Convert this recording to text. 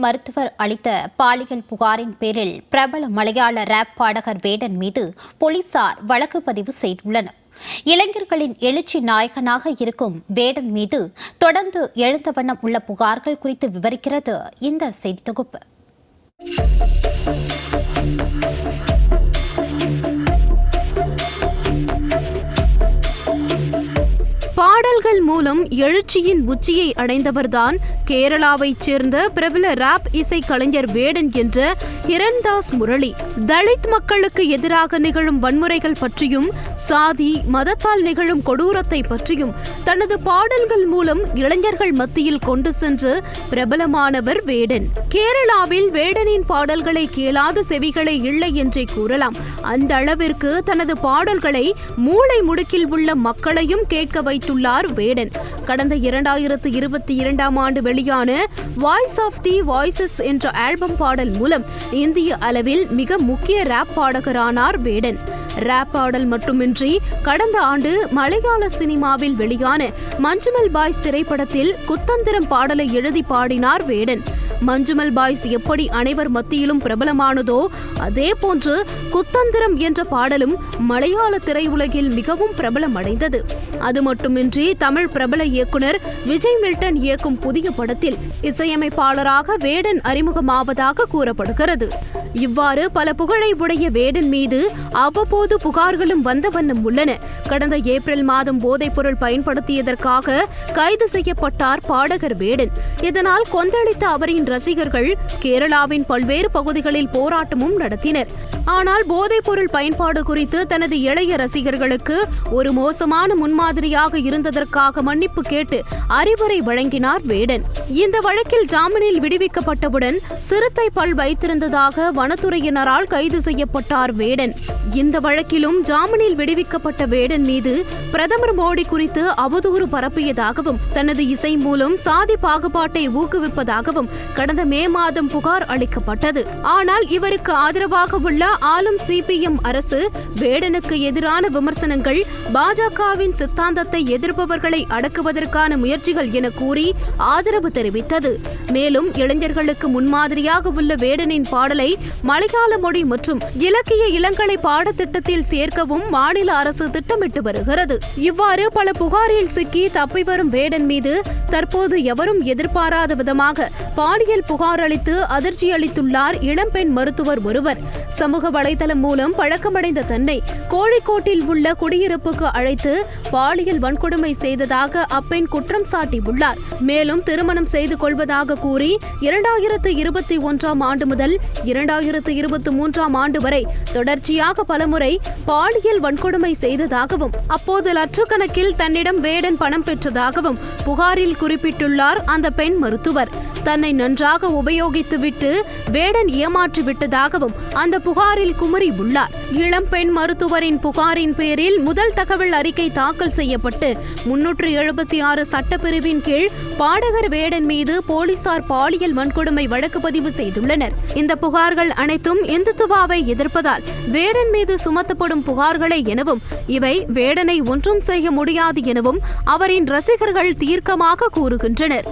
மருத்துவர் அளித்த பாலியல் புகாரின் பேரில் பிரபல மலையாள ராப் பாடகர் வேடன் மீது போலீசார் வழக்கு பதிவு செய்துள்ளனர். இளைஞர்களின் எழுச்சி நாயகனாக இருக்கும் வேடன் மீது தொடர்ந்து எழுந்த வண்ணம் உள்ள புகார்கள் குறித்து விவரிக்கிறது இந்த செய்தி தொகுப்பு. பாடல்கள் மூலம் எழுச்சியின் உச்சியை அடைந்தவர்தான் கேரளாவைச் சேர்ந்த பிரபல ராப் இசை கலைஞர் வேடன் என்ற ஹிரண்தாஸ் முரளி. தலித் மக்களுக்கு எதிராக நிகழும் வன்முறைகள் பற்றியும் சாதி மதத்தால் நிகழும் கொடூரத்தை பற்றியும் தனது பாடல்கள் மூலம் இளைஞர்கள் மத்தியில் கொண்டு சென்று பிரபலமானவர் வேடன். கேரளாவில் வேடனின் பாடல்களை கேளாத செவிகளை இல்லை என்றே கூறலாம். அந்த அளவிற்கு தனது பாடல்களை மூளை முடுக்கில் உள்ள மக்களையும் கேட்க வைத்துள்ளார் வேடன். கடந்த 2022 ஆண்டு வெளியான வாய்ஸ் ஆஃப் தி வாய்ஸஸ் என்ற ஆல்பம் பாடல் மூலம் இந்திய அளவில் மிக முக்கிய ராப் பாடகரானார் வேடன். ராப் பாடல் மட்டுமின்றி கடந்த ஆண்டு மலையாள சினிமாவில் வெளியான மஞ்சுமல் பாய்ஸ் திரைப்படத்தில் குத்தந்திரம் பாடலை எழுதி பாடினார் வேடன். மஞ்சுமல் பாய்ஸ் எப்படி அனைவர் மத்தியிலும் பிரபலமானதோ அதே போன்று குத்தந்திரம் என்ற பாடலும் மலையாள திரையுலகில் மிகவும் பிரபலம் அடைந்தது. அது மட்டுமின்றி தமிழ் பிரபல இயக்குனர் விஜய் மில்டன் இயக்கும் புதிய படத்தில் இசையமைப்பாளராக வேடன் அறிமுகமாவதாக கூறப்படுகிறது. இவ்வாறு பல புகழை உடைய வேடன் மீது அவ்வப்போது புகார்களும் வந்த வண்ணம் உள்ளன. கடந்த ஏப்ரல் மாதம் போதைப்பொருள் பயன்படுத்தியதற்காக கைது செய்யப்பட்டார் பாடகர் வேடன். இதனால் கொந்தளித்த அவரின் ரசிகர்கள் கேரளாவின் பல்வேறு பகுதிகளில் போராட்டமும் நடத்தினர். ஆனால் போதைப்பொருள் பயன்பாடு குறித்து தனது இளைய ரசிகர்களுக்கு ஒரு மோசமான முன்மாதிரியாக இருந்ததற்காக மன்னிப்பு கேட்டு அறிவுரை வழங்கினார் வேடன். இந்த வழக்கில் ஜாமீனில் விடுவிக்கப்பட்டவுடன் சிறுத்தை பல் வைத்திருந்ததாக வனத்துறையினரால் கைது செய்யப்பட்டார் வேடன். இந்த வழக்கிலும் ஜாமீனில் விடுவிக்கப்பட்ட வேடன் மீது பிரதமர் மோடி குறித்து அவதூறு பரப்பியதாகவும் தனது இசை மூலம் சாதி பாகுபாட்டை ஊக்குவிப்பதாகவும் கடந்த மே மாதம் புகார் அளிக்கப்பட்டது. ஆனால் இவருக்கு ஆதரவாக உள்ள ஆளும் சிபிஎம் அரசு வேடனுக்கு எதிரான விமர்சனங்கள் பாஜகவின் சித்தாந்தத்தை எதிர்ப்பவர்களை அடக்குவதற்கான முயற்சிகள் என கூறி ஆதரவு தெரிவித்தது. மேலும் இளைஞர்களுக்கு முன்மாதிரியாக உள்ள வேடனின் பாடலை மலையாள மொழி மற்றும் இலக்கிய இளங்கலை பாடத்திட்டத்தில் சேர்க்கவும் மாநில அரசு திட்டமிட்டு வருகிறது. இவ்வாறு பல புகாரில் சிக்கி தப்பி வரும் வேடன் மீது தற்போது எவரும் எதிர்பாராத விதமாக பாலியல் புகார் அளித்து அதிர்ச்சி அளித்துள்ளார் இளம்பெண் மருத்துவர் ஒருவர். சமூக வலைதளம் மூலம் பழக்கமடைந்த தன்னை கோழிக்கோட்டில் உள்ள குடியிருப்புக்கு அழைத்து பாலியல் வன்கொடுமை செய்ததாக அப்பெண் குற்றம் சாட்டியுள்ளார். மேலும் திருமணம் செய்து கொள்வதாக கூறி 2021 ஆண்டு முதல் 2023 ஆண்டு வரை தொடர்ச்சியாக பலமுறை பாலியல் வன்கொடுமை செய்ததாகவும் அப்போது லட்சக்கணக்கில் தன்னிடம் வேடன் பணம் பெற்றதாகவும் புகாரில் குறிப்பிட்டுள்ளார் அந்த பெண் மருத்துவர். தன்னை நன்றாக உபயோகித்துவிட்டு வேடன் ஏமாற்றி விட்டதாகவும் அந்த புகாரில் குமரி உள்ளார். இளம் பெண் மருத்துவரின் புகாரின் பேரில் முதல் தகவல் அறிக்கை தாக்கல் செய்யப்பட்டு 376 சட்டப்பிரிவின் கீழ் பாடகர் வேடன் மீது போலீசார் பாலியல் வன்கொடுமை வழக்கு பதிவு செய்துள்ளனர். இந்த புகார்கள் அனைத்தும் இந்துத்துவாவை எதிர்ப்பதால் வேடன் மீது சுமத்தப்படும் புகார்களே எனவும் இவை வேடனை ஒன்றும் செய்ய முடியாது எனவும் அவரின் ரசிகர்கள் தீர்க்கமாக கூறுகின்றனர்.